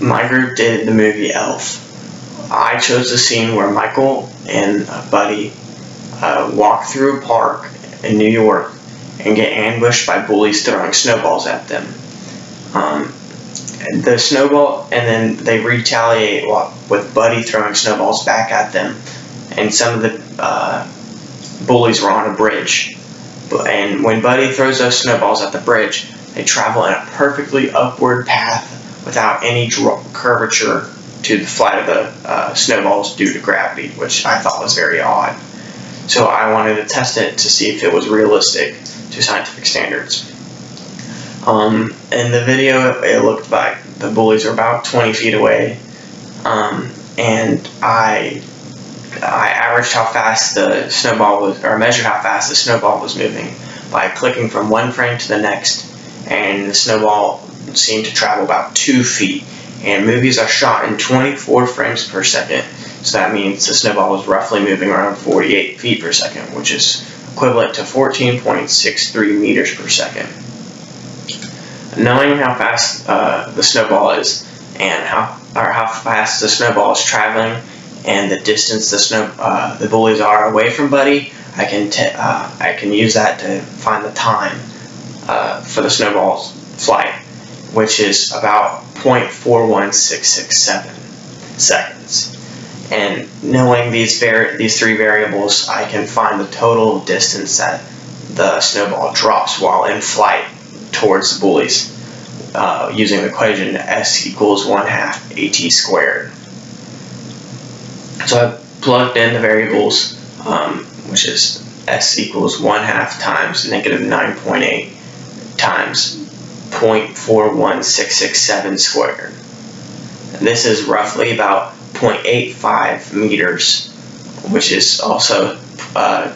My group did the movie Elf. I chose the scene where Michael and Buddy walk through a park in New York and get ambushed by bullies throwing snowballs at them. The snowball, and then they retaliate with Buddy throwing snowballs back at them. And some of the bullies were on a bridge. And when Buddy throws those snowballs at the bridge, they travel in a perfectly upward path without any curvature to the flight of the snowballs due to gravity, which I thought was very odd. So I wanted to test it to see if it was realistic to scientific standards. In the video, it looked like the bullies were about 20 feet away, and I averaged how fast the snowball was, or measured how fast the snowball was moving by clicking from one frame to the next, and the snowball seemed to travel about 2 feet. And movies are shot in 24 frames per second, so that means the snowball was roughly moving around 48 feet per second, which is equivalent to 14.63 meters per second. Knowing how fast the snowball is and how fast the snowball is traveling and the distance the bullies are away from Buddy, I can use that to find the time for the snowball's flight, which is about 0.41667 seconds. And knowing these three variables, I can find the total distance that the snowball drops while in flight towards the bullies using the equation S equals 1/2 AT squared. So I plugged in the variables, which is S equals 1/2 times negative 9.8 times 0.41667 squared. And this is roughly about 0.85 meters, which is also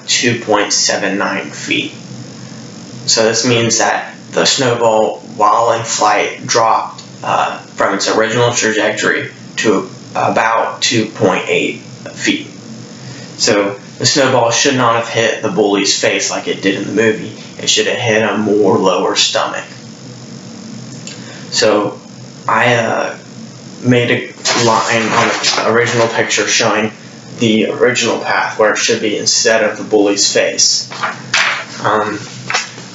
2.79 feet. So this means that the snowball, while in flight, dropped from its original trajectory to about 2.8 feet. So the snowball should not have hit the bully's face like it did in the movie. It should have hit a more lower stomach. So I made a line on the original picture showing the original path where it should be instead of the bully's face.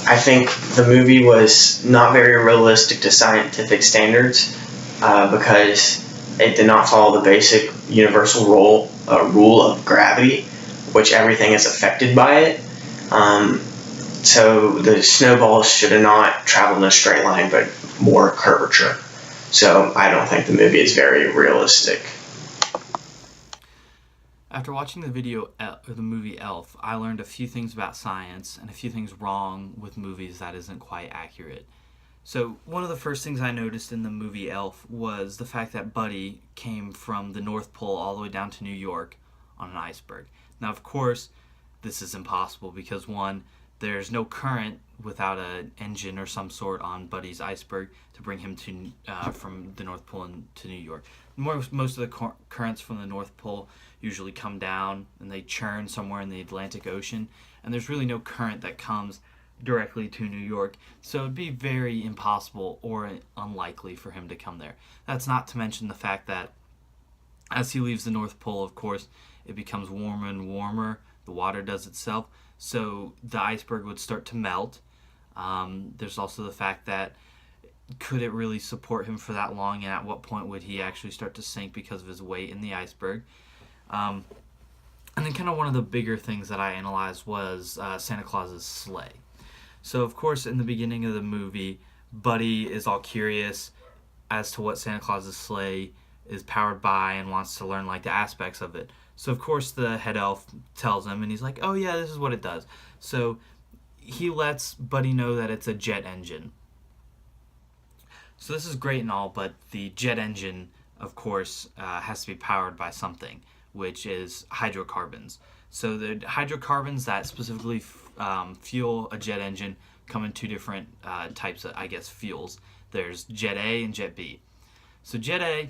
I think the movie was not very realistic to scientific standards because it did not follow the basic universal rule of gravity, which everything is affected by it. So the snowballs should have not traveled in a straight line, but more curvature. So I don't think the movie is very realistic. After watching the movie Elf, I learned a few things about science and a few things wrong with movies that isn't quite accurate. So one of the first things I noticed in the movie Elf was the fact that Buddy came from the North Pole all the way down to New York on an iceberg. Now, of course, this is impossible because, one, there's no current without an engine or some sort on Buddy's iceberg to bring him to from the North Pole to New York. Most of the currents from the North Pole usually come down and they churn somewhere in the Atlantic Ocean, and there's really no current that comes directly to New York, so it'd be very impossible or unlikely for him to come there. That's not to mention the fact that as he leaves the North Pole, of course, it becomes warmer and warmer. The water does itself, so the iceberg would start to melt. There's also the fact that could it really support him for that long, and at what point would he actually start to sink because of his weight in the iceberg? And then kind of one of the bigger things that I analyzed was Santa Claus's sleigh. So, of course, in the beginning of the movie, Buddy is all curious as to what Santa Claus's sleigh is powered by and wants to learn, like, the aspects of it. So, of course, the head elf tells him, and he's like, oh, yeah, this is what it does. So he lets Buddy know that it's a jet engine. So this is great and all, but the jet engine, of course, has to be powered by something, which is hydrocarbons. So the hydrocarbons that specifically fuel a jet engine come in two different types of, fuels. There's Jet A and Jet B. So Jet A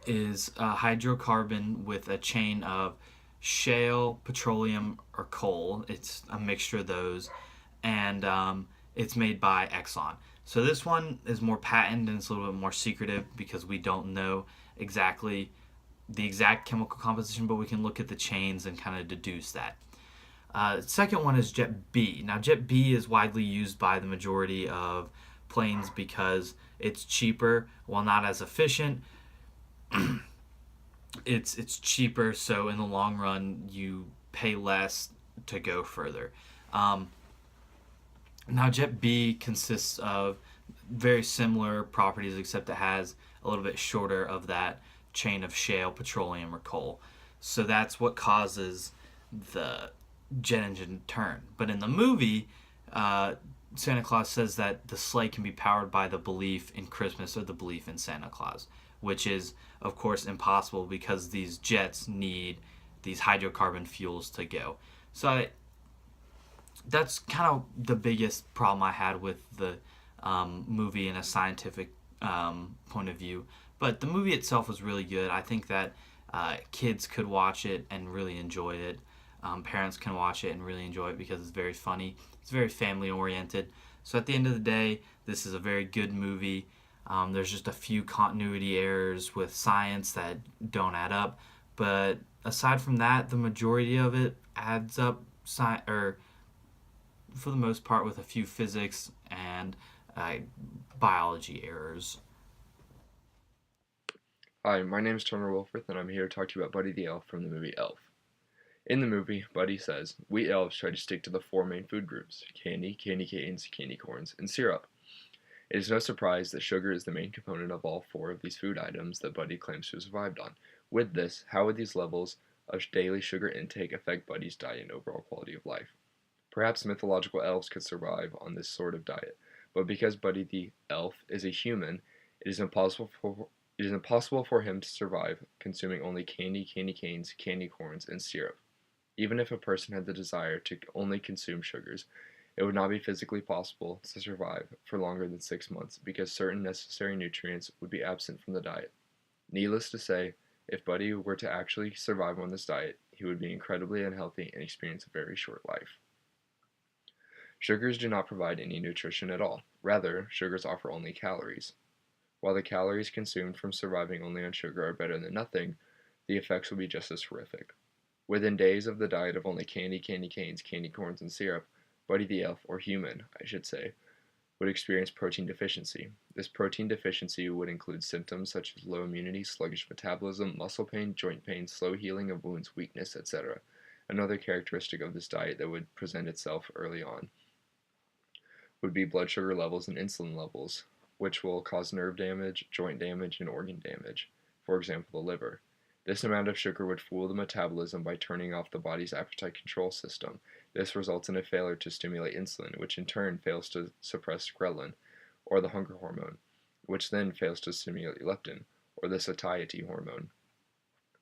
is a hydrocarbon with a chain of shale, petroleum, or coal. It's a mixture of those, and it's made by Exxon. So this one is more patent and it's a little bit more secretive because we don't know exactly the exact chemical composition, but we can look at the chains and kind of deduce that. Second one is Jet B. Now, Jet B is widely used by the majority of planes because it's cheaper while not as efficient. It's cheaper, so in the long run, you pay less to go further. Um, Now, Jet B consists of very similar properties, except it has a little bit shorter of that chain of shale, petroleum, or coal. So that's what causes the jet engine to turn. But in the movie, uh, Santa Claus says that the sleigh can be powered by the belief in Christmas or the belief in Santa Claus, which is, of course, impossible because these jets need these hydrocarbon fuels to go. So that's kind of the biggest problem I had with the movie in a scientific point of view. But the movie itself was really good. I think that kids could watch it and really enjoy it. Parents can watch it and really enjoy it because it's very funny. It's very family oriented. So at the end of the day, this is a very good movie. There's just a few continuity errors with science that don't add up, but aside from that, the majority of it adds up. Or for the most part, with a few physics and uh, biology errors. Hi, my name is Turner Wolforth, and I'm here to talk to you about Buddy the Elf from the movie Elf. In the movie, Buddy says, "We elves try to stick to the four main food groups: candy, candy canes, candy corns, and syrup." It is no surprise that sugar is the main component of all four of these food items that Buddy claims to have survived on. With this, how would these levels of daily sugar intake affect Buddy's diet and overall quality of life? Perhaps mythological elves could survive on this sort of diet, but because Buddy the Elf is a human, it is impossible for him to survive consuming only candy, candy canes, candy corns, and syrup. Even if a person had the desire to only consume sugars, it would not be physically possible to survive for longer than 6 months because certain necessary nutrients would be absent from the diet. Needless to say, if Buddy were to actually survive on this diet, he would be incredibly unhealthy and experience a very short life. Sugars do not provide any nutrition at all. Rather, sugars offer only calories. While the calories consumed from surviving only on sugar are better than nothing, the effects will be just as horrific. Within days of the diet of only candy, candy canes, candy corns, and syrup, Buddy the Elf, or human, I should say, would experience protein deficiency. This protein deficiency would include symptoms such as low immunity, sluggish metabolism, muscle pain, joint pain, slow healing of wounds, weakness, etc. Another characteristic of this diet that would present itself early on would be blood sugar levels and insulin levels, which will cause nerve damage, joint damage, and organ damage, for example, the liver. This amount of sugar would fool the metabolism by turning off the body's appetite control system. This results in a failure to stimulate insulin, which in turn fails to suppress ghrelin, or the hunger hormone, which then fails to stimulate leptin, or the satiety hormone.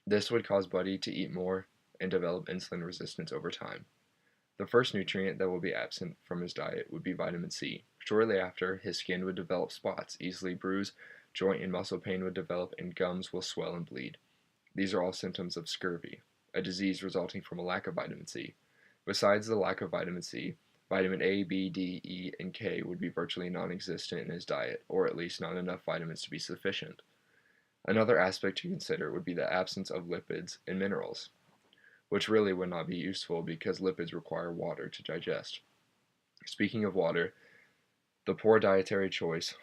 This would cause Buddy to eat more and develop insulin resistance over time. The first nutrient that will be absent from his diet would be vitamin C. Shortly after, his skin would develop spots, easily bruise, joint and muscle pain would develop, and gums will swell and bleed. These are all symptoms of scurvy, a disease resulting from a lack of vitamin C. Besides the lack of vitamin C, vitamin A, B, D, E, and K would be virtually non existent in his diet, or at least not enough vitamins to be sufficient. Another aspect to consider would be the absence of lipids and minerals, which really would not be useful because lipids require water to digest. Speaking of water, the poor dietary choice,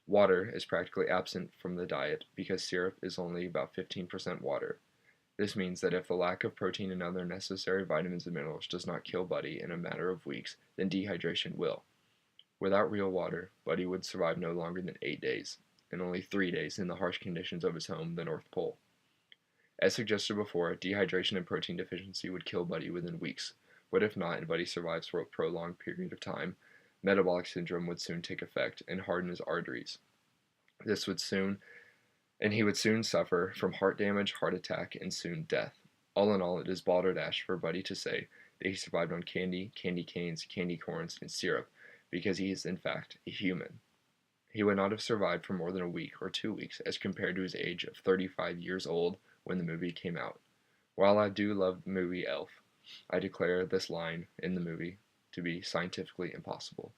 water is practically absent from the diet because syrup is only about 15% water. This means that if the lack of protein and other necessary vitamins and minerals does not kill Buddy in a matter of weeks, then dehydration will. Without real water, Buddy would survive no longer than 8 days, and only 3 days in the harsh conditions of his home, the North Pole. As suggested before, dehydration and protein deficiency would kill Buddy within weeks. But if not, and Buddy survives for a prolonged period of time, metabolic syndrome would soon take effect and harden his arteries. He would soon suffer from heart damage, heart attack, and soon death. All in all, it is balderdash for Buddy to say that he survived on candy, candy canes, candy corns, and syrup, because he is in fact a human. He would not have survived for more than a week or 2 weeks as compared to his age of 35 years old when the movie came out. While I do love the movie Elf, I declare this line in the movie to be scientifically impossible.